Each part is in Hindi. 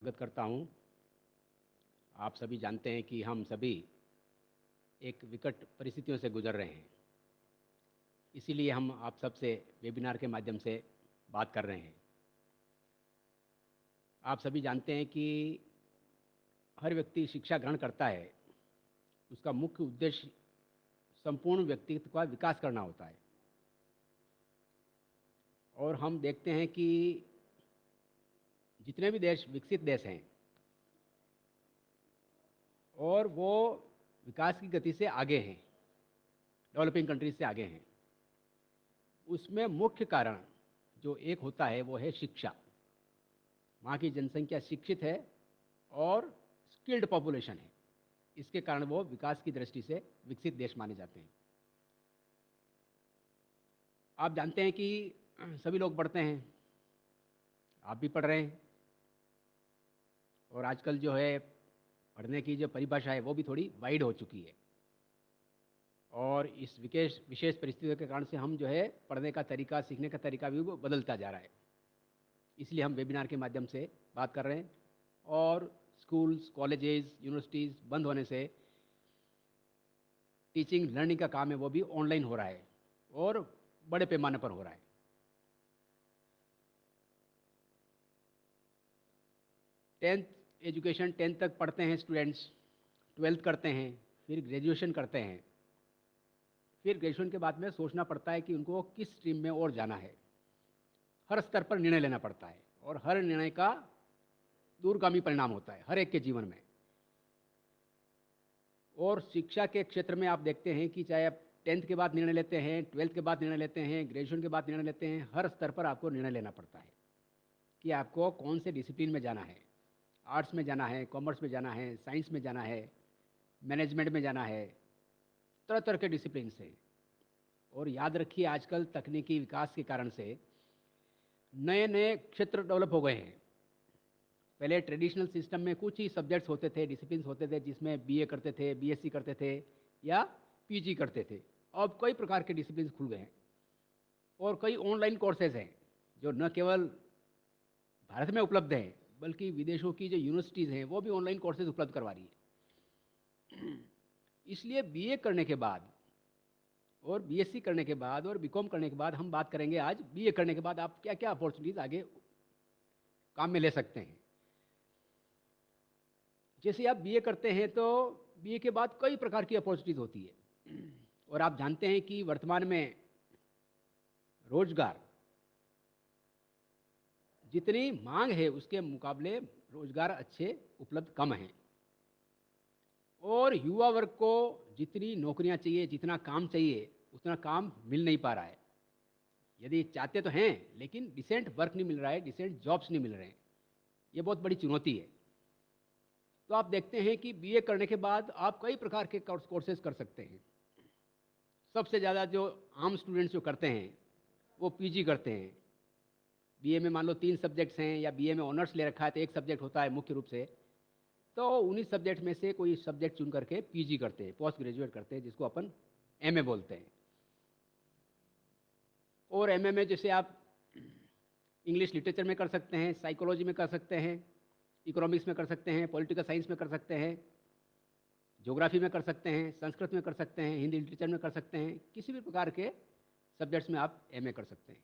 स्वागत करता हूं। आप सभी जानते हैं कि हम सभी एक विकट परिस्थितियों से गुजर रहे हैं, इसीलिए हम आप सबसे वेबिनार के माध्यम से बात कर रहे हैं। आप सभी जानते हैं कि हर व्यक्ति शिक्षा ग्रहण करता है, उसका मुख्य उद्देश्य संपूर्ण व्यक्तित्व का विकास करना होता है। और हम देखते हैं कि जितने भी देश विकसित देश हैं और वो विकास की गति से आगे हैं, डेवलपिंग कंट्रीज से आगे हैं, उसमें मुख्य कारण जो एक होता है वो है शिक्षा। वहाँ की जनसंख्या शिक्षित है और स्किल्ड पॉपुलेशन है, इसके कारण वो विकास की दृष्टि से विकसित देश माने जाते हैं। आप जानते हैं कि सभी लोग पढ़ते हैं, आप भी पढ़ रहे हैं, और आजकल जो है पढ़ने की जो परिभाषा है वो भी थोड़ी वाइड हो चुकी है, और इस विशेष परिस्थितियों के कारण से हम जो है पढ़ने का तरीका, सीखने का तरीका भी वो बदलता जा रहा है। इसलिए हम वेबिनार के माध्यम से बात कर रहे हैं। और स्कूल्स, कॉलेजेस, यूनिवर्सिटीज़ बंद होने से टीचिंग लर्निंग का काम है वो भी ऑनलाइन हो रहा है और बड़े पैमाने पर हो रहा है। एजुकेशन 10th तक पढ़ते हैं स्टूडेंट्स, 12th करते हैं, फिर ग्रेजुएशन करते हैं। फिर ग्रेजुएशन के बाद में सोचना पड़ता है कि उनको किस स्ट्रीम में और जाना है। हर स्तर पर निर्णय लेना पड़ता है और हर निर्णय का दूरगामी परिणाम होता है हर एक के जीवन में। और शिक्षा के क्षेत्र में आप देखते हैं कि चाहे आप 10th के बाद निर्णय लेते हैं, 12th के बाद निर्णय लेते हैं, ग्रेजुएशन के बाद निर्णय लेते हैं, हर स्तर पर आपको निर्णय लेना पड़ता है कि आपको कौन से डिसिप्लिन में जाना है। आर्ट्स में जाना है, कॉमर्स में जाना है, साइंस में जाना है, मैनेजमेंट में जाना है, तरह तरह के डिसिप्लिन से। और याद रखिए, आजकल तकनीकी विकास के कारण से नए नए क्षेत्र डेवलप हो गए हैं। पहले ट्रेडिशनल सिस्टम में कुछ ही सब्जेक्ट्स होते थे, डिसिप्लिन होते थे, जिसमें बीए करते थे, बीएससी करते थे या पीजी करते थे। अब कई प्रकार के डिसिप्लिन खुल गए हैं और कई ऑनलाइन कोर्सेज हैं जो न केवल भारत में उपलब्ध हैं बल्कि विदेशों की जो यूनिवर्सिटीज़ हैं वो भी ऑनलाइन कोर्सेज उपलब्ध करवा रही है। इसलिए बीए करने के बाद और बीएससी करने के बाद और बीकॉम करने के बाद हम बात करेंगे आज बीए करने के बाद आप क्या क्या अपॉर्चुनिटीज़ आगे काम में ले सकते हैं। जैसे आप बीए करते हैं तो बीए के बाद कई प्रकार की अपॉर्चुनिटीज़ होती है, और आप जानते हैं कि वर्तमान में रोजगार जितनी मांग है उसके मुकाबले रोजगार अच्छे उपलब्ध कम हैं, और युवा वर्ग को जितनी नौकरियां चाहिए, जितना काम चाहिए, उतना काम मिल नहीं पा रहा है। यदि चाहते तो हैं लेकिन डिसेंट वर्क नहीं मिल रहा है, डिसेंट जॉब्स नहीं मिल रहे हैं। ये बहुत बड़ी चुनौती है। तो आप देखते हैं कि बीए करने के बाद आप कई प्रकार के कोर्सेज कर सकते हैं। सबसे ज़्यादा जो आम स्टूडेंट्स जो करते हैं वो पीजी करते हैं। बीए में मान लो 3 सब्जेक्ट्स हैं या बीए में ऑनर्स ले रखा है तो एक सब्जेक्ट होता है मुख्य रूप से, तो उन्हीं सब्जेक्ट में से कोई सब्जेक्ट चुन करके पीजी करते हैं, पोस्ट ग्रेजुएट करते हैं, जिसको अपन एमए बोलते हैं। और एमए में जैसे आप इंग्लिश लिटरेचर में कर सकते हैं, साइकोलॉजी में कर सकते हैं, इकोनॉमिक्स में कर सकते हैं, पॉलिटिकल साइंस में कर सकते हैं, ज्योग्राफी में कर सकते हैं, संस्कृत में कर सकते हैं, हिंदी लिटरेचर में कर सकते हैं। किसी भी प्रकार के सब्जेक्ट्स में आप एमए कर सकते हैं।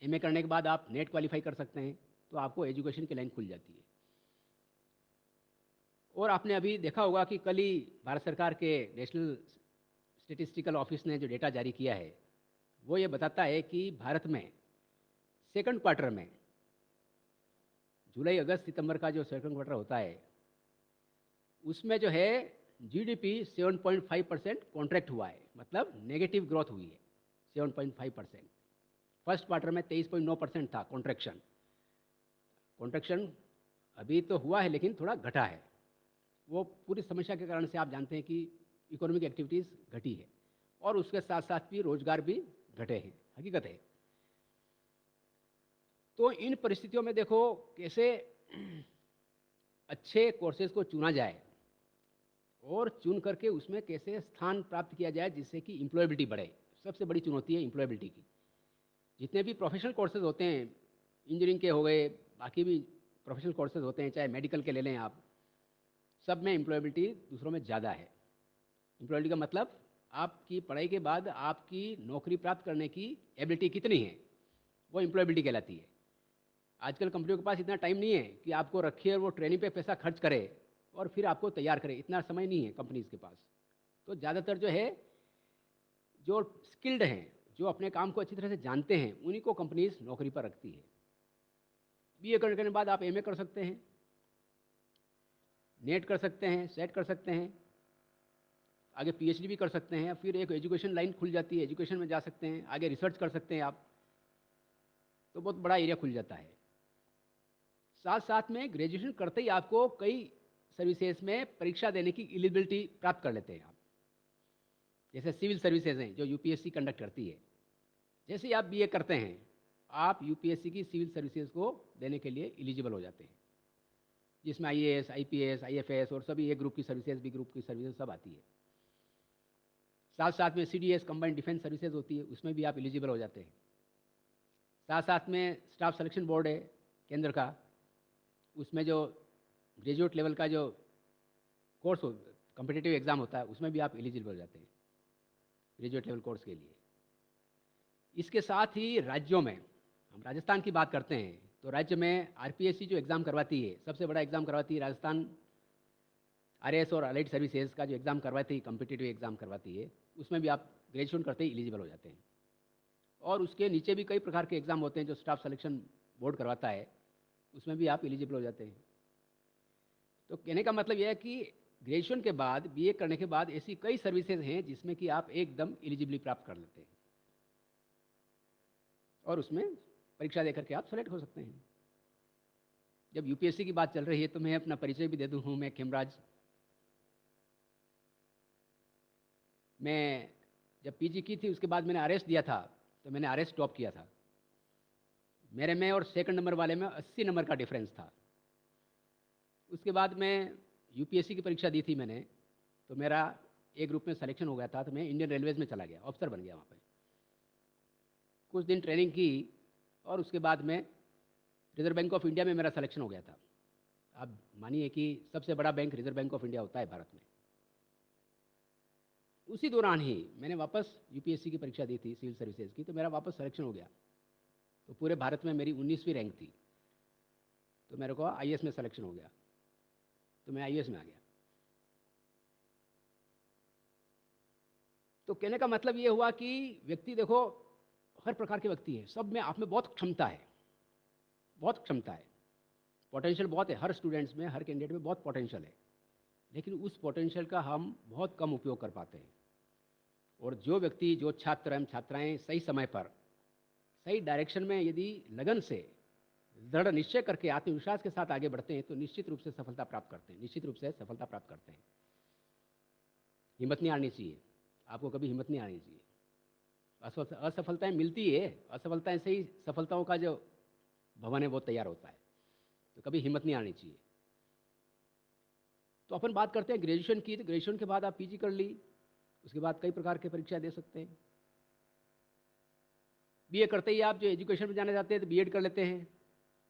एमए करने के बाद आप नेट क्वालिफाई कर सकते हैं तो आपको एजुकेशन की लाइन खुल जाती है। और आपने अभी देखा होगा कि कल ही भारत सरकार के नेशनल स्टेटिस्टिकल ऑफिस ने जो डेटा जारी किया है वो ये बताता है कि भारत में सेकंड क्वार्टर में, जुलाई अगस्त सितंबर का जो सेकंड क्वार्टर होता है, उसमें जो है जीडीपी 7.5% कॉन्ट्रैक्ट हुआ है, मतलब नेगेटिव ग्रोथ हुई है 7.5%। फर्स्ट क्वार्टर में 23.9% था कॉन्ट्रैक्शन। अभी तो हुआ है लेकिन थोड़ा घटा है। वो पूरी समस्या के कारण से आप जानते हैं कि इकोनॉमिक एक्टिविटीज़ घटी है और उसके साथ साथ भी रोजगार भी घटे हैं, हकीकत है। तो इन परिस्थितियों में देखो कैसे अच्छे कोर्सेज को चुना जाए और चुन करके उसमें कैसे स्थान प्राप्त किया जाए जिससे कि एम्प्लॉयबिलिटी बढ़े। सबसे बड़ी चुनौती है एम्प्लॉयबिलिटी की। जितने भी प्रोफेशनल कोर्सेज होते हैं, इंजीनियरिंग के हो गए, बाकी भी प्रोफेशनल कोर्सेज होते हैं, चाहे मेडिकल के ले लें आप, सब में एम्प्लॉयबिलिटी दूसरों में ज़्यादा है। एम्प्लॉयबिलिटी का मतलब आपकी पढ़ाई के बाद आपकी नौकरी प्राप्त करने की एबिलिटी कितनी है, वो एम्प्लॉयबिलिटी कहलाती है। आजकल कंपनियों के पास इतना टाइम नहीं है कि आपको रखे और वो ट्रेनिंग पे पैसा खर्च करे और फिर आपको तैयार करे, इतना समय नहीं है कंपनीज के पास। तो ज़्यादातर जो है, जो स्किल्ड हैं, जो अपने काम को अच्छी तरह से जानते हैं, उन्हीं को कंपनीज नौकरी पर रखती है। बीए करने के बाद आप एमए कर सकते हैं, नेट कर सकते हैं, सेट कर सकते हैं, आगे पीएचडी भी कर सकते हैं, फिर एक एजुकेशन लाइन खुल जाती है, एजुकेशन में जा सकते हैं, आगे रिसर्च कर सकते हैं आप, तो बहुत बड़ा एरिया खुल जाता है। साथ साथ में ग्रेजुएशन करते ही आपको कई सर्विसेज में परीक्षा देने की एलिजिबिलिटी प्राप्त कर लेते हैं आप। जैसे सिविल सर्विसेज हैं जो यूपीएससी कंडक्ट करती है, जैसे ही आप बीए करते हैं आप यूपीएससी की सिविल सर्विसेज को देने के लिए एलिजिबल हो जाते हैं, जिसमें आईएएस, आईपीएस, आईएफएस और सभी ए ग्रुप की सर्विसेज, बी ग्रुप की सर्विसेज सब आती है। साथ साथ में सीडीएस कंबाइंड डिफेंस सर्विसेज होती है, उसमें भी आप एलिजिबल हो जाते हैं। साथ साथ में स्टाफ सिलेक्शन बोर्ड है केंद्र का, उसमें जो ग्रेजुएट लेवल का जो कोर्स कॉम्पिटिटिव एग्ज़ाम होता है, उसमें भी आप एलिजिबल हो जाते हैं ग्रेजुएट लेवल कोर्स के लिए। इसके साथ ही राज्यों में, हम राजस्थान की बात करते हैं तो राज्य में आरपीएससी जो एग्ज़ाम करवाती है, सबसे बड़ा एग्ज़ाम करवाती है राजस्थान आरएएस और अलाइड सर्विसेज का जो एग्ज़ाम करवाती है, कॉम्पिटिटिव एग्ज़ाम करवाती है, उसमें भी आप ग्रेजुएशन करते ही एलिजिबल हो जाते हैं। और उसके नीचे भी कई प्रकार के एग्ज़ाम होते हैं जो स्टाफ सिलेक्शन बोर्ड करवाता है, उसमें भी आप एलिजिबल हो जाते हैं। तो कहने का मतलब यह है कि ग्रेजुएशन के बाद, बीए करने के बाद ऐसी कई सर्विसेज हैं जिसमें कि आप एकदम एलिजिबिलिटी प्राप्त कर लेते हैं और उसमें परीक्षा देकर के आप सेलेक्ट हो सकते हैं। जब यूपीएससी की बात चल रही है तो मैं अपना परिचय भी दे दूं हूँ, मैं खेमराज। मैं जब पीजी की थी उसके बाद मैंने आरएस दिया था, तो मैंने आरएस टॉप किया था। मेरे में और सेकंड नंबर वाले में 80 नंबर का डिफरेंस था। उसके बाद मैं यूपीएससी की परीक्षा दी थी मैंने, तो मेरा ए ग्रुप में सिलेक्शन हो गया था, तो मैं इंडियन रेलवेज में चला गया, ऑफिसर बन गया वहाँ पे। कुछ दिन ट्रेनिंग की और उसके बाद में रिजर्व बैंक ऑफ इंडिया में मेरा सिलेक्शन हो गया था। आप मानिए कि सबसे बड़ा bank reserve bank of India होता है भारत में। उसी दौरान ही मैंने वापस यूपीएससी की परीक्षा दी थी सिविल सर्विसेज की, तो मेरा वापस सिलेक्शन हो गया। तो पूरे भारत में मेरी 19वीं रैंक थी, तो मेरे को आईएएस में सिलेक्शन हो गया, तो मैं आईएएस में आ गया। तो कहने का मतलब ये हुआ कि व्यक्ति, देखो हर प्रकार के व्यक्ति हैं, सब में आप में बहुत क्षमता है, बहुत क्षमता है, पोटेंशियल बहुत है। हर स्टूडेंट्स में, हर कैंडिडेट में बहुत पोटेंशियल है, लेकिन उस पोटेंशियल का हम बहुत कम उपयोग कर पाते हैं। और जो व्यक्ति, जो छात्र एवं छात्राएं सही समय पर सही डायरेक्शन में यदि लगन से, दृढ़ निश्चय करके, आत्मविश्वास के साथ आगे बढ़ते हैं तो निश्चित रूप से सफलता प्राप्त करते हैं, निश्चित रूप से सफलता प्राप्त करते हैं। हिम्मत नहीं आनी चाहिए, आपको कभी हिम्मत नहीं आनी चाहिए। असफलताएं मिलती है, असफलताएं से ही सफलताओं का जो भवन है वो तैयार होता है, तो कभी हिम्मत नहीं आनी चाहिए। तो अपन बात करते हैं ग्रेजुएशन की, तो ग्रेजुएशन के बाद आप पीजी कर ली, उसके बाद कई प्रकार की परीक्षा दे सकते हैं। बीए करते ही आप जो एजुकेशन में जाना चाहते हैं तो बीएड कर लेते हैं,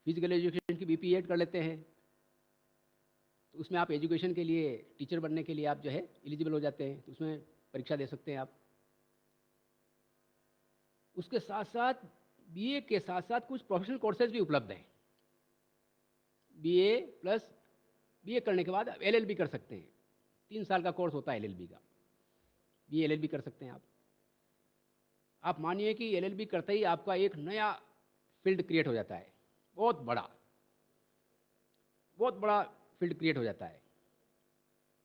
फिजिकल एजुकेशन की बीपीएड कर लेते हैं, तो उसमें आप एजुकेशन के लिए, टीचर बनने के लिए आप जो है एलिजिबल हो जाते हैं, तो उसमें परीक्षा दे सकते हैं आप। उसके साथ साथ बीए के साथ साथ कुछ प्रोफेशनल कोर्सेज भी उपलब्ध हैं। बीए प्लस बीए करने के बाद आप एलएलबी कर सकते हैं, 3 साल का कोर्स होता है एलएलबी का, बीए एलएलबी कर सकते हैं आप। आप मानिए कि एलएलबी करते ही आपका एक नया फील्ड क्रिएट हो जाता है, बहुत बड़ा फील्ड क्रिएट हो जाता है,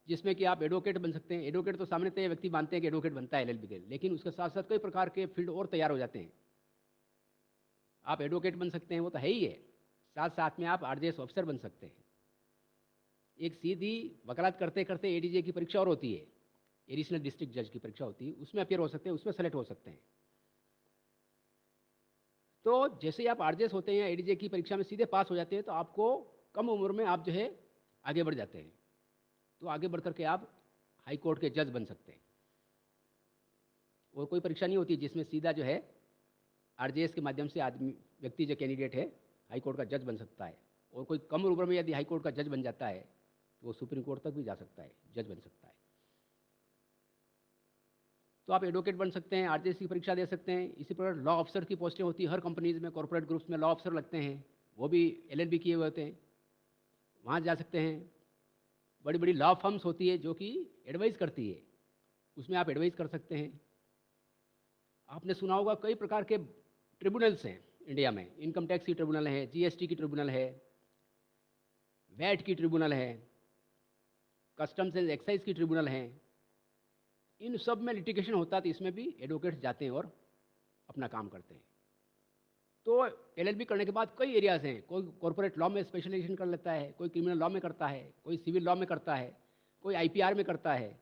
जिसमें कि आप एडवोकेट बन सकते हैं। एडवोकेट तो सामने तय व्यक्ति मानते हैं कि एडवोकेट बनता है एलएलबी के, लेकिन उसके साथ साथ कई प्रकार के फील्ड और तैयार हो जाते हैं। आप एडवोकेट बन सकते हैं, वो तो है ही है, साथ साथ में आप आरजेएस ऑफिसर बन सकते हैं। एक सीधी वकालत करते करते एडीजे की परीक्षा और होती है, एडिशनल डिस्ट्रिक्ट जज की परीक्षा होती है, उसमें अपियर हो सकते हैं, उसमें सेलेक्ट हो सकते हैं। तो जैसे ही आप आरजेएस होते हैं या एडीजे की परीक्षा में सीधे पास हो जाते हैं, तो आपको कम उम्र में आप जो है आगे बढ़ जाते हैं, तो आगे बढ़ करके आप हाई कोर्ट के जज बन सकते हैं। और कोई परीक्षा नहीं होती जिसमें सीधा जो है आरजेएस के माध्यम से आदमी, व्यक्ति जो कैंडिडेट है हाई कोर्ट का जज बन सकता है और कोई कम उम्र में यदि हाई कोर्ट का जज बन जाता है तो वो सुप्रीम कोर्ट तक भी जा सकता है, जज बन सकता है। तो आप एडवोकेट बन सकते हैं, आरजेसी की परीक्षा दे सकते हैं। इसी प्रकार लॉ ऑफिसर की पोस्टें होती है हर कंपनीज में, कॉर्पोरेट ग्रुप्स में लॉ ऑफिसर लगते हैं, वो भी एलएलबी किए हुए होते हैं, वहाँ जा सकते हैं। बड़ी बड़ी लॉ फर्म्स होती है जो कि एडवाइस करती है, उसमें आप एडवाइस कर सकते हैं। आपने सुना होगा कई प्रकार के ट्रिब्यूनल्स हैं इंडिया में, इनकम टैक्स की ट्रिब्यूनल है, जीएसटी की ट्रिब्यूनल है, वैट की ट्रिब्यूनल है, कस्टम्स एंड एक्साइज की ट्रिब्यूनल है। इन सब में लिटिगेशन होता है तो इसमें भी एडवोकेट्स जाते हैं और अपना काम करते हैं। तो एलएलबी करने के बाद कई एरियाज हैं, कोई कॉर्पोरेट लॉ में स्पेशलाइजेशन कर लेता है, कोई क्रिमिनल लॉ में करता है, कोई सिविल लॉ में करता है, कोई आईपीआर में करता है,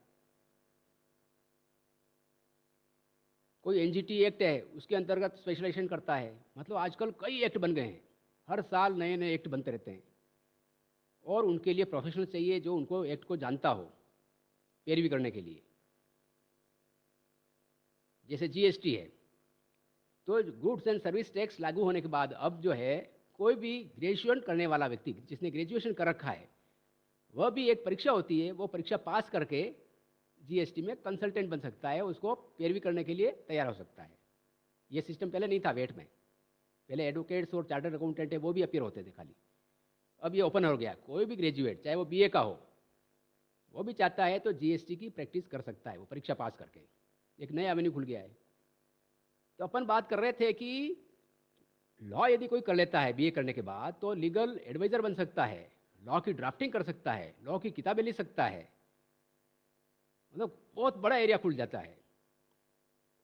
कोई एनजीटी एक्ट है उसके अंतर्गत स्पेशलाइजेशन करता है। मतलब आजकल कई एक्ट बन गए हैं, हर साल नए नए एक्ट बनते रहते हैं और उनके लिए प्रोफेशनल चाहिए जो उनको एक्ट को जानता हो पैरवी करने के लिए। जैसे जीएसटी है, तो गुड्स एंड सर्विस टैक्स लागू होने के बाद अब जो है कोई भी ग्रेजुएशन करने वाला व्यक्ति जिसने ग्रेजुएशन कर रखा है वह भी एक परीक्षा होती है, वो परीक्षा पास करके जीएसटी में कंसल्टेंट बन सकता है, उसको पैरवी करने के लिए तैयार हो सकता है। ये सिस्टम पहले नहीं था वेट में, पहले एडवोकेट्स और चार्टर्ड अकाउंटेंट है वो भी अपीयर होते थे खाली। अब ये ओपन हो गया, कोई भी ग्रेजुएट चाहे वो बीए का हो वो भी चाहता है तो जीएसटी की प्रैक्टिस कर सकता है, वो परीक्षा पास करके। एक नया एवेन्यू खुल गया है। तो अपन बात कर रहे थे कि लॉ यदि कोई कर लेता है बीए करने के बाद तो लीगल एडवाइजर बन सकता है, लॉ की ड्राफ्टिंग कर सकता है, लॉ की किताबें लिख सकता है, मतलब बहुत बड़ा एरिया खुल जाता है।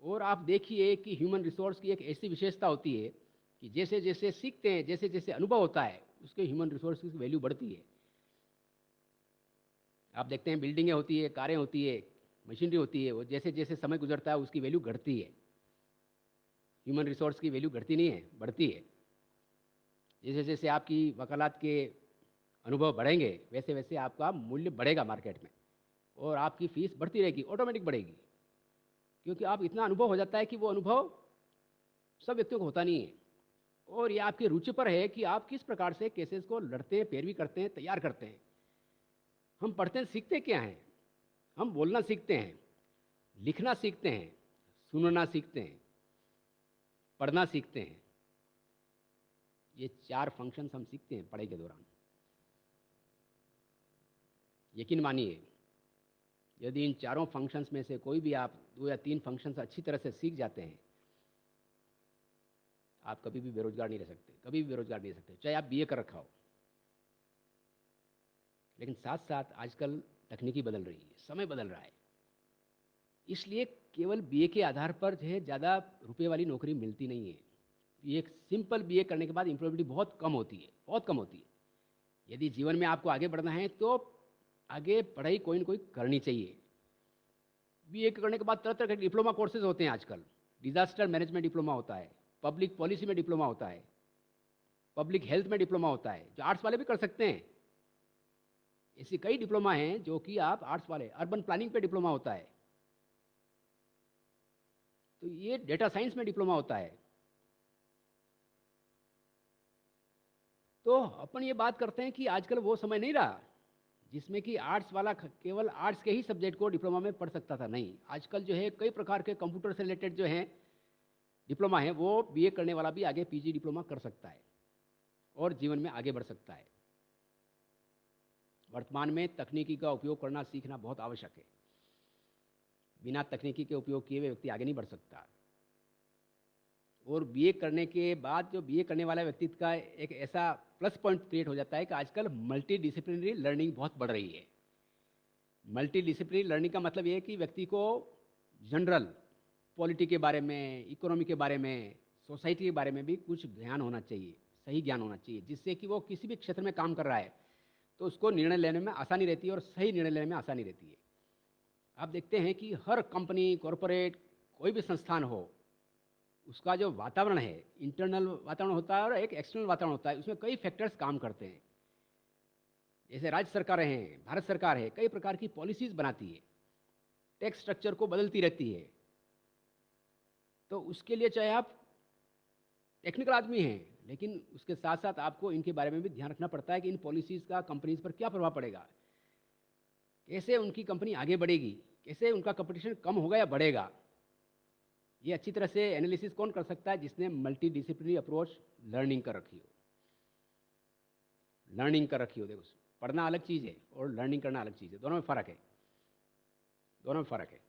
और आप देखिए कि ह्यूमन रिसोर्स की एक ऐसी विशेषता होती है कि जैसे जैसे सीखते हैं, जैसे जैसे अनुभव होता है, उसके ह्यूमन रिसोर्स की वैल्यू बढ़ती है। आप देखते हैं बिल्डिंगें होती है, कारें होती है, मशीनरी होती है, वो जैसे जैसे समय गुजरता है उसकी वैल्यू घटती है। ह्यूमन रिसोर्स की वैल्यू घटती नहीं है, बढ़ती है। जैसे जैसे आपकी वकालत के अनुभव बढ़ेंगे वैसे वैसे आपका मूल्य बढ़ेगा मार्केट में और आपकी फीस बढ़ती रहेगी, ऑटोमेटिक बढ़ेगी, क्योंकि आप इतना अनुभव हो जाता है कि वो अनुभव सब व्यक्तियों को होता नहीं है। और ये आपकी रुचि पर है कि आप किस प्रकार से केसेस को लड़ते हैं, पैरवी करते हैं, तैयार करते हैं। हम पढ़ते हैं, सीखते क्या हैं? हम बोलना सीखते हैं, लिखना सीखते हैं, सुनना सीखते हैं, पढ़ना सीखते हैं। ये 4 फंक्शंस हम सीखते हैं पढ़ाई के दौरान। यकीन मानिए यदि इन चारों फंक्शंस में से कोई भी आप 2 या 3 फंक्शंस अच्छी तरह से सीख जाते हैं, आप कभी भी बेरोजगार नहीं रह सकते, कभी भी बेरोजगार नहीं रह सकते, चाहे आप बीए कर रखा हो। लेकिन साथ साथ आजकल तकनीकी बदल रही है, समय बदल रहा है, इसलिए केवल बीए के आधार पर जो है ज़्यादा रुपये वाली नौकरी मिलती नहीं है। एक सिंपल बीए करने के बाद एम्प्लॉयबिलिटी बहुत कम होती है, बहुत कम होती है। यदि जीवन में आपको आगे बढ़ना है तो आगे पढ़ाई कोई ना कोई करनी चाहिए। बीए करने के बाद तरह तरह के डिप्लोमा कोर्सेज होते हैं आजकल। डिजास्टर मैनेजमेंट डिप्लोमा होता है, पब्लिक पॉलिसी में डिप्लोमा होता है, पब्लिक हेल्थ में डिप्लोमा होता है, जो आर्ट्स वाले भी कर सकते हैं। ऐसी कई डिप्लोमा हैं जो कि आप आर्ट्स वाले, अर्बन प्लानिंग पे डिप्लोमा होता है, तो ये डेटा साइंस में डिप्लोमा होता है। तो अपन ये बात करते हैं कि आजकल वो समय नहीं रहा जिसमें कि आर्ट्स वाला केवल आर्ट्स के ही सब्जेक्ट को डिप्लोमा में पढ़ सकता था। नहीं, आजकल जो है कई प्रकार के कंप्यूटर से रिलेटेड जो हैं डिप्लोमा है वो बीए करने वाला भी आगे पीजी डिप्लोमा कर सकता है और जीवन में आगे बढ़ सकता है। वर्तमान में तकनीकी का उपयोग करना सीखना बहुत आवश्यक है। बिना तकनीकी के उपयोग किए हुए व्यक्ति आगे नहीं बढ़ सकता। और बीए करने के बाद जो बीए करने वाला व्यक्ति का एक ऐसा प्लस पॉइंट क्रिएट हो जाता है कि आजकल मल्टी डिसिप्लिनरी लर्निंग बहुत बढ़ रही है। मल्टी डिसिप्लिनरी लर्निंग का मतलब ये है कि व्यक्ति को जनरल पॉलिटी के बारे में, इकोनॉमी के बारे में, सोसाइटी के बारे में भी कुछ ज्ञान होना चाहिए, सही ज्ञान होना चाहिए, जिससे कि वो किसी भी क्षेत्र में काम कर रहा है तो उसको निर्णय लेने में आसानी रहती है और सही निर्णय लेने में आसानी रहती है। आप देखते हैं कि हर कंपनी, कॉरपोरेट, कोई भी संस्थान हो, उसका जो वातावरण है, इंटरनल वातावरण होता है और एक एक्सटर्नल वातावरण होता है, उसमें कई फैक्टर्स काम करते हैं। जैसे राज्य सरकारें हैं, भारत सरकार है, कई प्रकार की पॉलिसीज बनाती है, टैक्स स्ट्रक्चर को बदलती रहती है। तो उसके लिए चाहे आप टेक्निकल आदमी हैं, लेकिन उसके साथ साथ आपको इनके बारे में भी ध्यान रखना पड़ता है कि इन पॉलिसीज़ का कंपनीज़ पर क्या प्रभाव पड़ेगा, कैसे उनकी कंपनी आगे बढ़ेगी, कैसे उनका कंपटीशन कम होगा या बढ़ेगा। ये अच्छी तरह से एनालिसिस कौन कर सकता है? जिसने मल्टी डिसिप्लिनरी अप्रोच लर्निंग कर रखी हो। लर्निंग कर रखी हो, देखो पढ़ना अलग चीज़ है और लर्निंग करना अलग चीज़ है, दोनों में फ़र्क है, दोनों में फ़र्क है।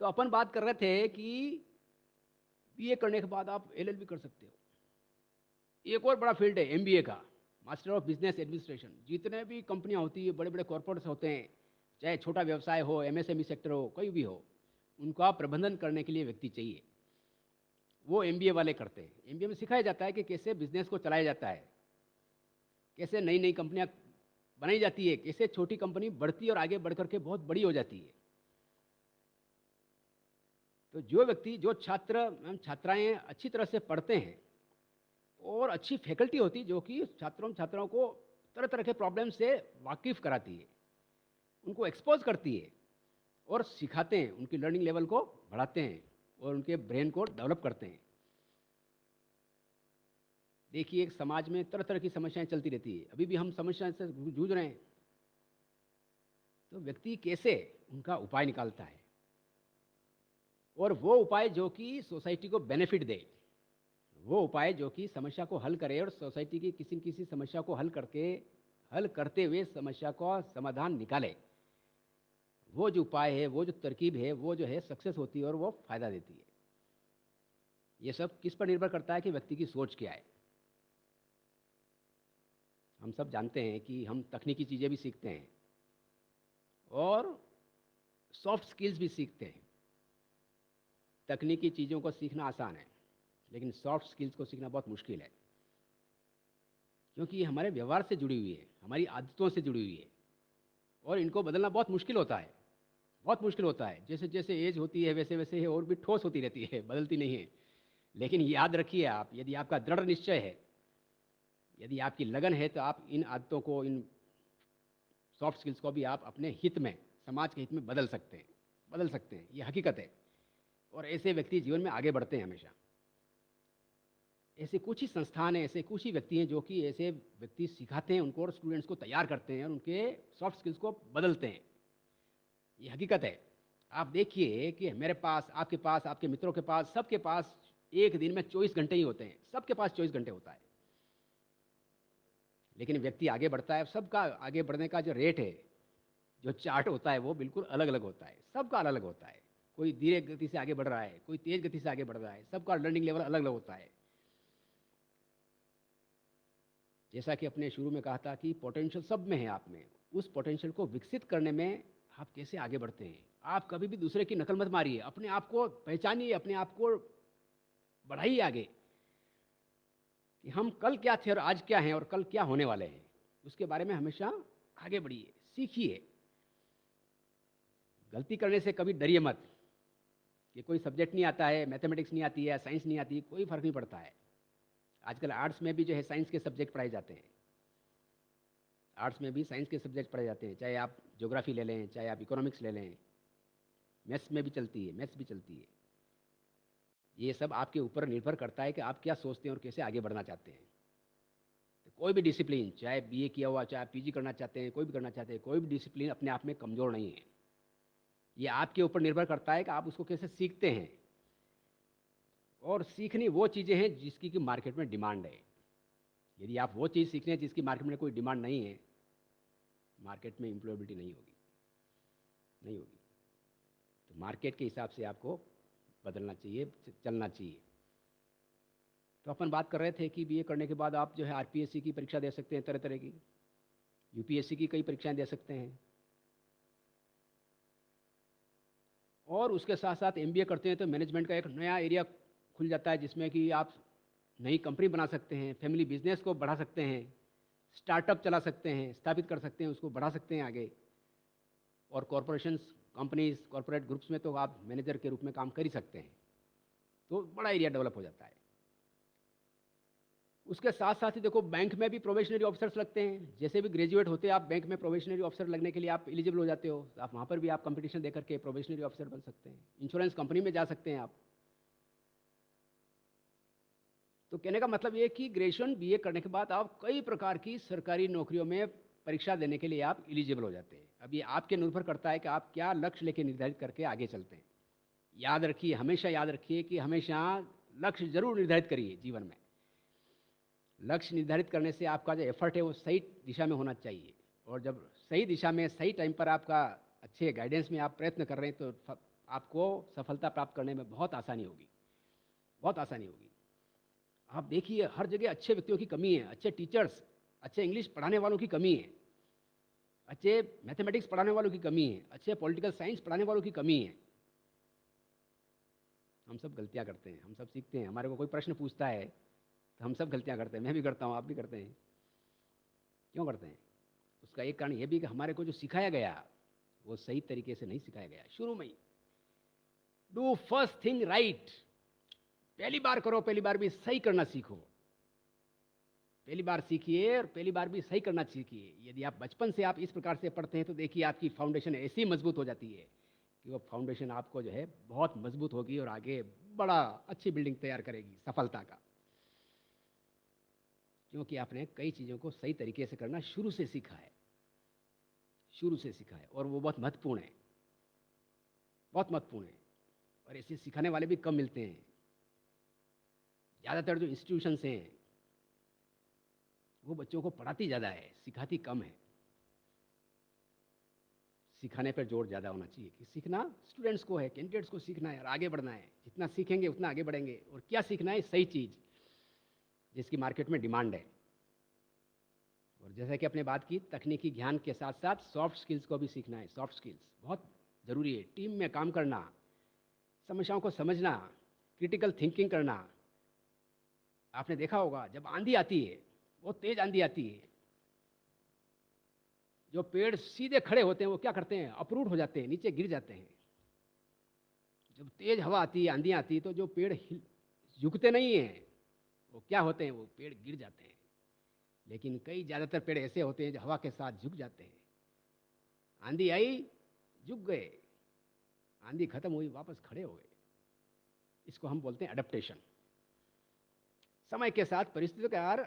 तो अपन बात कर रहे थे कि बीए करने के बाद आप एलएलबी कर सकते हो। एक और बड़ा फील्ड है एमबीए का, मास्टर ऑफ बिजनेस एडमिनिस्ट्रेशन। जितने भी कंपनियां होती है, बड़े बड़े कॉर्पोरेट्स होते हैं, चाहे छोटा व्यवसाय हो, एमएसएमई सेक्टर हो, कोई भी हो, उनका प्रबंधन करने के लिए व्यक्ति चाहिए। वो एमबीए वाले करते हैं। एमबीए में सिखाया जाता है कि कैसे बिजनेस को चलाया जाता है, कैसे नई नई कंपनियां बनाई जाती है, कैसे छोटी कंपनी बढ़ती है और आगे बढ़ करके बहुत बड़ी हो जाती है। तो जो व्यक्ति, जो छात्र छात्राएं अच्छी तरह से पढ़ते हैं और अच्छी फैकल्टी होती जो कि छात्राओं को तरह तरह के प्रॉब्लम से वाकिफ कराती है, उनको एक्सपोज करती है और सिखाते हैं, उनकी लर्निंग लेवल को बढ़ाते हैं और उनके ब्रेन को डेवलप करते हैं। देखिए, एक समाज में तरह तरह की समस्याएं चलती रहती है, अभी भी हम समस्या से जूझ रहे हैं। तो व्यक्ति कैसे उनका उपाय निकालता है, और वो उपाय जो कि सोसाइटी को बेनिफिट दे, वो उपाय जो कि समस्या को हल करे और सोसाइटी की किसी न किसी समस्या को हल करते हुए समस्या का समाधान निकाले। वो जो उपाय है, वो जो तरकीब है, वो जो है सक्सेस होती है और वो फायदा देती है। ये सब किस पर निर्भर करता है कि व्यक्ति की सोच क्या है। हम सब जानते हैं कि हम तकनीकी चीज़ें भी सीखते हैं और सॉफ्ट स्किल्स भी सीखते हैं। तकनीकी चीज़ों को सीखना आसान है, लेकिन सॉफ्ट स्किल्स को सीखना बहुत मुश्किल है, क्योंकि ये हमारे व्यवहार से जुड़ी हुई है, हमारी आदतों से जुड़ी हुई है, और इनको बदलना बहुत मुश्किल होता है, बहुत मुश्किल होता है। जैसे जैसे एज होती है वैसे वैसे और भी ठोस होती रहती है, बदलती नहीं है। लेकिन याद रखिए, आप यदि आपका दृढ़ निश्चय है, यदि आपकी लगन है, तो आप इन आदतों को, इन सॉफ्ट स्किल्स को भी आप अपने हित में, समाज के हित में बदल सकते हैं, बदल सकते हैं। ये हकीकत है, और ऐसे व्यक्ति जीवन में आगे बढ़ते हैं हमेशा। ऐसे कुछ ही संस्थान हैं, ऐसे कुछ ही व्यक्ति हैं जो कि ऐसे व्यक्ति सिखाते हैं उनको और स्टूडेंट्स को तैयार करते हैं और उनके सॉफ्ट स्किल्स को बदलते हैं। ये हकीकत है। आप देखिए कि मेरे पास, आपके मित्रों के पास, सबके पास एक दिन में 24 घंटे ही होते हैं, सबके पास 24 घंटे होता है। लेकिन व्यक्ति आगे बढ़ता है, सबका आगे बढ़ने का जो रेट है, जो चार्ट होता है, वो बिल्कुल अलग अलग होता है, सबका अलग अलग होता है। कोई धीरे गति से आगे बढ़ रहा है, कोई तेज गति से आगे बढ़ रहा है, सबका लर्निंग लेवल अलग अलग होता है। जैसा कि अपने शुरू में कहा था कि पोटेंशियल सब में है आप में, उस पोटेंशियल को विकसित करने में आप कैसे आगे बढ़ते हैं। आप कभी भी दूसरे की नकल मत मारिए, अपने आप को पहचानिए, अपने आप को बढ़ाइए आगे, कि हम कल क्या थे और आज क्या हैं और कल क्या होने वाले हैं, उसके बारे में हमेशा आगे बढ़िए, सीखिए। गलती करने से कभी डरिए मत, कि कोई सब्जेक्ट नहीं आता है, मैथमेटिक्स नहीं आती है, साइंस नहीं आती, कोई फर्क नहीं पड़ता है। आजकल आर्ट्स में भी जो है साइंस के सब्जेक्ट पढ़ाए जाते हैं, आर्ट्स में भी साइंस के सब्जेक्ट पढ़ाए जाते हैं, चाहे आप ज्योग्राफी ले लें, चाहे आप इकोनॉमिक्स ले लें, मैथ्स में भी चलती है, मैथ्स भी चलती है। ये सब आपके ऊपर निर्भर करता है कि आप क्या सोचते हैं और कैसे आगे बढ़ना चाहते हैं। तो कोई भी डिसिप्लिन, चाहे बीए किया हुआ, चाहे पीजी करना चाहते हैं, कोई भी करना चाहते हैं, कोई भी डिसिप्लिन अपने आप में कमज़ोर नहीं है। ये आपके ऊपर निर्भर करता है कि आप उसको कैसे सीखते हैं, और सीखनी वो चीज़ें हैं जिसकी कि मार्केट में डिमांड है। यदि आप वो चीज़ सीख रहे हैं जिसकी मार्केट में कोई डिमांड नहीं है, मार्केट में एम्प्लॉयबिलिटी नहीं होगी, नहीं होगी। तो मार्केट के हिसाब से आपको बदलना चाहिए, चलना चाहिए। तो अपन बात कर रहे थे कि बीए करने के बाद आप जो है आरपीएससी की परीक्षा दे सकते हैं, तरह तरह की, यूपीएससी की कई परीक्षाएं दे सकते हैं, और उसके साथ साथ एमबीए करते हैं तो मैनेजमेंट का एक नया एरिया खुल जाता है, जिसमें कि आप नई कंपनी बना सकते हैं, फैमिली बिजनेस को बढ़ा सकते हैं, स्टार्टअप चला सकते हैं, स्थापित कर सकते हैं, उसको बढ़ा सकते हैं आगे। और कॉरपोरेशंस, कंपनीज, कॉरपोरेट ग्रुप्स में तो आप मैनेजर के रूप में काम कर ही सकते हैं। तो बड़ा एरिया डेवलप हो जाता है। उसके साथ साथ ही देखो, बैंक में भी प्रोबेशनरी ऑफिसर्स लगते हैं। जैसे भी ग्रेजुएट होते हैं आप, बैंक में प्रोबेशनरी ऑफिसर लगने के लिए आप एलिजिबल हो जाते हो, तो आप वहाँ पर भी आप कंपटीशन दे करके प्रोबेशनरी ऑफिसर बन सकते हैं। इंश्योरेंस कंपनी में जा सकते हैं आप। तो कहने का मतलब ये कि ग्रेजुएशन बीए करने के बाद आप कई प्रकार की सरकारी नौकरियों में परीक्षा देने के लिए आप एलिजिबल हो जाते हैं। अब ये आपके निर्भर करता है कि आप क्या लक्ष्य लेके निर्धारित करके आगे चलते हैं। याद रखिए, हमेशा याद रखिए कि हमेशा लक्ष्य जरूर निर्धारित करिए जीवन में। लक्ष्य निर्धारित करने से आपका जो एफर्ट है वो सही दिशा में होना चाहिए, और जब सही दिशा में सही टाइम पर आपका अच्छे गाइडेंस में आप प्रयत्न कर रहे हैं तो आपको सफलता प्राप्त करने में बहुत आसानी होगी, बहुत आसानी होगी। आप देखिए हर जगह अच्छे व्यक्तियों की कमी है, अच्छे टीचर्स, अच्छे इंग्लिश पढ़ाने वालों की कमी है, अच्छे मैथमेटिक्स पढ़ाने वालों की कमी है, अच्छे पॉलिटिकल साइंस पढ़ाने वालों की कमी है। हम सब गलतियां करते हैं, हम सब सीखते हैं। हमारे को कोई प्रश्न पूछता है तो हम सब गलतियां करते हैं, मैं भी करता हूँ, आप भी करते हैं। क्यों करते हैं? उसका एक कारण यह भी कि हमारे को जो सिखाया गया वो सही तरीके से नहीं सिखाया गया शुरू में ही। डू फर्स्ट थिंग राइट, पहली बार करो, पहली बार भी सही करना सीखो। पहली बार सीखिए और पहली बार भी सही करना सीखिए। यदि आप बचपन से आप इस प्रकार से पढ़ते हैं तो देखिए आपकी फाउंडेशन ऐसी मजबूत हो जाती है कि वो फाउंडेशन आपको जो है बहुत मजबूत होगी और आगे बड़ा अच्छी बिल्डिंग तैयार करेगी सफलता का, क्योंकि आपने कई चीज़ों को सही तरीके से करना शुरू से सीखा है, शुरू से सीखा है। और वो बहुत महत्वपूर्ण है, बहुत महत्वपूर्ण है। और ऐसे सिखाने वाले भी कम मिलते हैं। ज़्यादातर जो इंस्टीट्यूशंस हैं वो बच्चों को पढ़ाती ज़्यादा है, सिखाती कम है। सिखाने पर जोर ज़्यादा होना चाहिए कि सीखना स्टूडेंट्स को है, कैंडिडेट्स को सीखना है और आगे बढ़ना है। जितना सीखेंगे उतना आगे बढ़ेंगे। और क्या सीखना है? सही चीज़ जिसकी मार्केट में डिमांड है। और जैसा कि आपने बात की, तकनीकी ज्ञान के साथ साथ सॉफ्ट स्किल्स को भी सीखना है। सॉफ्ट स्किल्स बहुत ज़रूरी है। टीम में काम करना, समस्याओं को समझना, क्रिटिकल थिंकिंग करना। आपने देखा होगा जब आंधी आती है, बहुत तेज आंधी आती है, जो पेड़ सीधे खड़े होते हैं वो क्या करते हैं? अपरूट हो जाते हैं, नीचे गिर जाते हैं। जब तेज हवा आती है, आंधी आती है, तो जो पेड़ झुकते नहीं हैं, वो क्या होते हैं? वो पेड़ गिर जाते हैं। लेकिन कई ज़्यादातर पेड़ ऐसे होते हैं जो हवा के साथ झुक जाते हैं। आंधी आई, झुक गए, आंधी खत्म हुई, वापस खड़े हो गए। इसको हम बोलते हैं अडेप्टेशन। समय के साथ, परिस्थितियों के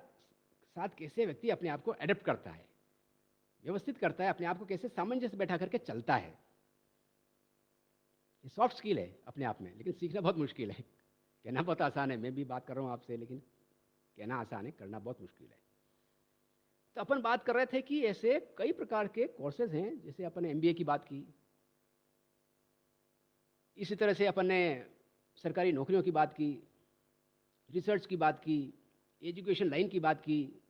साथ कैसे व्यक्ति अपने आप को अडेप्ट करता है, व्यवस्थित करता है, अपने आप को कैसे सामंजस्य बैठा करके चलता है। ये सॉफ्ट स्किल है अपने आप में, लेकिन सीखना बहुत मुश्किल है। कहना बहुत आसान है, मैं भी बात कर रहा हूँ आपसे, लेकिन कहना आसान है, करना बहुत मुश्किल है। तो अपन बात कर रहे थे कि ऐसे कई प्रकार के कोर्सेज हैं। जैसे अपन ने एमबीए की बात की, इसी तरह से अपन ने सरकारी नौकरियों की बात की, रिसर्च की बात की, एजुकेशन लाइन की बात की।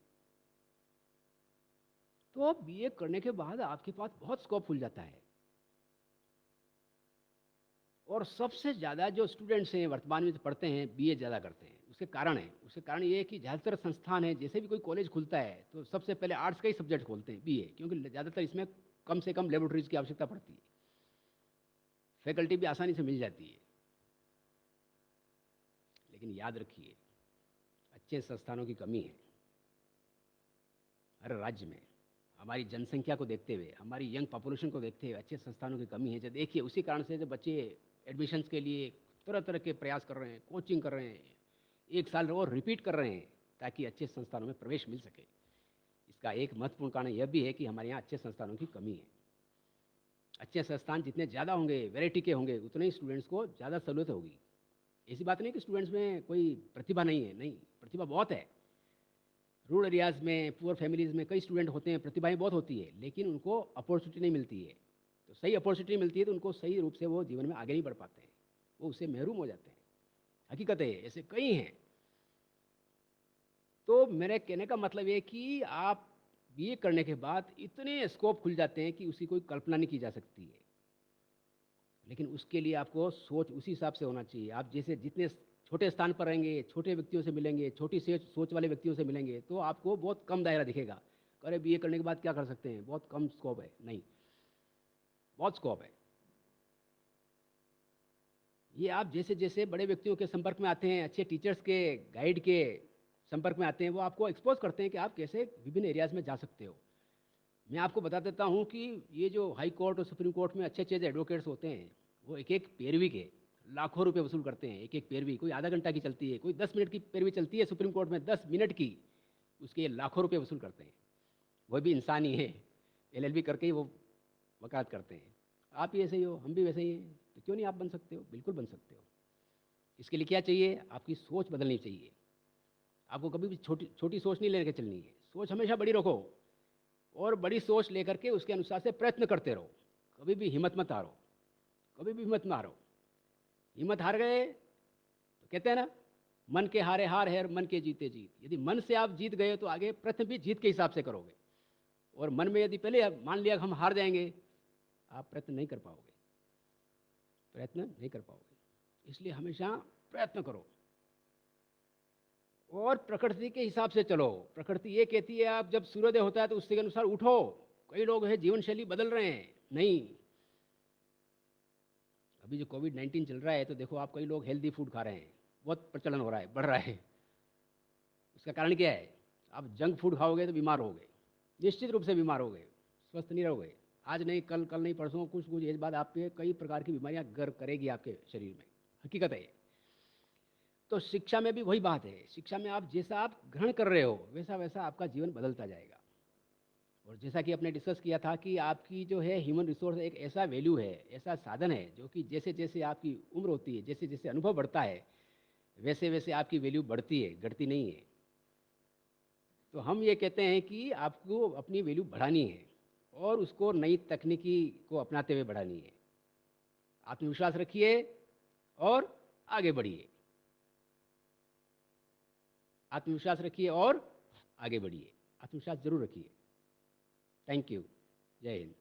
तो बीए करने के बाद आपके पास बहुत स्कोप खुल जाता है। और सबसे ज़्यादा जो स्टूडेंट्स हैं वर्तमान में पढ़ते हैं, बीए ज़्यादा करते हैं। उसके कारण ये है कि ज़्यादातर संस्थान है, जैसे भी कोई कॉलेज खुलता है तो सबसे पहले आर्ट्स का ही सब्जेक्ट खोलते हैं, बीए, क्योंकि ज़्यादातर इसमें कम से कम लेबोरेटरीज की आवश्यकता पड़ती है, फैकल्टी भी आसानी से मिल जाती है। लेकिन याद रखिए, अच्छे संस्थानों की कमी है हर राज्य में। हमारी जनसंख्या को देखते हुए, हमारी यंग पॉपुलेशन को देखते हुए अच्छे संस्थानों की कमी है। जब देखिए, उसी कारण से जब बच्चे एडमिशन्स के लिए तरह तरह के प्रयास कर रहे हैं, कोचिंग कर रहे हैं, एक साल और रिपीट कर रहे हैं ताकि अच्छे संस्थानों में प्रवेश मिल सके। इसका एक महत्वपूर्ण कारण यह भी है कि हमारे यहाँ अच्छे संस्थानों की कमी है। अच्छे संस्थान जितने ज़्यादा होंगे, वैरायटी के होंगे, उतने ही स्टूडेंट्स को ज़्यादा सहूलियत होगी। ऐसी बात नहीं कि स्टूडेंट्स में कोई प्रतिभा नहीं है, नहीं, प्रतिभा बहुत है। रूरल एरियाज़ में, पुअर फैमिलीज़ में कई स्टूडेंट होते हैं, प्रतिभाएं बहुत होती है, लेकिन उनको अपॉर्चुनिटी नहीं मिलती है। तो सही अपॉर्चुनिटी मिलती है तो उनको सही रूप से वो जीवन में आगे नहीं बढ़ पाते हैं, वो उससे महरूम हो जाते हैं। हकीकत है, ऐसे कई हैं। तो मेरे कहने का मतलब ये कि आप बीए करने के बाद इतने स्कोप खुल जाते हैं कि उसकी कोई कल्पना नहीं की जा सकती है। लेकिन उसके लिए आपको सोच उसी हिसाब से होना चाहिए। आप जैसे जितने छोटे स्थान पर रहेंगे, छोटे व्यक्तियों से मिलेंगे, छोटी से सोच वाले व्यक्तियों से मिलेंगे, तो आपको बहुत कम दायरा दिखेगा। अरे बीए करने के बाद क्या कर सकते हैं, बहुत कम स्कोप है। नहीं, बहुत स्कोप है। ये आप जैसे जैसे बड़े व्यक्तियों के संपर्क में आते हैं, अच्छे टीचर्स के गाइड के संपर्क में आते हैं, वो आपको एक्सपोज करते हैं कि आप कैसे विभिन्न एरियाज में जा सकते हो। मैं आपको बता देता हूँ कि ये जो हाई कोर्ट और सुप्रीम कोर्ट में अच्छे अच्छे एडवोकेट्स होते हैं, वो एक एक पैरवी के लाखों रुपए वसूल करते हैं, एक एक पैरवी, कोई आधा घंटा की चलती है, कोई 10 मिनट की पैरवी चलती है सुप्रीम कोर्ट में, 10 मिनट की, उसके लाखों रुपए वसूल करते हैं। वह भी इंसान ही है, LLB करके ही वो वकालत करते हैं। आप भी ऐसे ही हो, हम भी वैसे ही हैं, तो क्यों नहीं आप बन सकते हो? बिल्कुल बन सकते हो। इसके लिए क्या चाहिए? आपकी सोच बदलनी चाहिए। आपको कभी भी छोटी छोटी सोच नहीं लेकर चलनी है, सोच हमेशा बड़ी रखो, और बड़ी सोच लेकर के उसके अनुसार से प्रयत्न करते रहो। कभी भी हिम्मत मत हारो, कभी भी हिम्मत ना हारो। हिम्मत हार गए तो कहते हैं ना, मन के हारे हार है, मन के जीते जीत। यदि मन से आप जीत गए तो आगे प्रयत्न भी जीत के हिसाब से करोगे, और मन में यदि पहले मान लिया हम हार जाएंगे, आप प्रयत्न नहीं कर पाओगे, प्रयत्न नहीं कर पाओगे। इसलिए हमेशा प्रयत्न करो और प्रकृति के हिसाब से चलो। प्रकृति ये कहती है आप जब सूर्योदय होता है तो उसके अनुसार उठो। कई लोग हैं जीवन शैली बदल रहे हैं, नहीं। अभी जो कोविड-19 चल रहा है तो देखो आप, कई लोग हेल्दी फूड खा रहे हैं, बहुत प्रचलन हो रहा है, बढ़ रहा है। उसका कारण क्या है? आप जंक फूड खाओगे तो बीमार होगे, निश्चित रूप से बीमार होगे, स्वस्थ नहीं रहोगे। आज नहीं कल, कल नहीं परसों, कुछ कुछ एज बाद आपके कई प्रकार की बीमारियां घर करेगी आपके शरीर में, हकीकत है ये। तो शिक्षा में भी वही बात है। शिक्षा में आप जैसा आप ग्रहण कर रहे हो वैसा वैसा आपका जीवन बदलता जाएगा। और जैसा कि आपने डिस्कस किया था कि आपकी जो है ह्यूमन रिसोर्स एक ऐसा वैल्यू है, ऐसा साधन है, जो कि जैसे जैसे आपकी उम्र होती है, जैसे जैसे अनुभव बढ़ता है, वैसे वैसे आपकी वैल्यू बढ़ती है, घटती नहीं है। तो हम ये कहते हैं कि आपको अपनी वैल्यू बढ़ानी है और उसको नई तकनीकी को अपनाते हुए बढ़ानी है। आत्मविश्वास रखिए और आगे बढ़िए। आत्मविश्वास रखिए और आगे बढ़िए। आत्मविश्वास जरूर रखिए। Thank you. जय हिंद।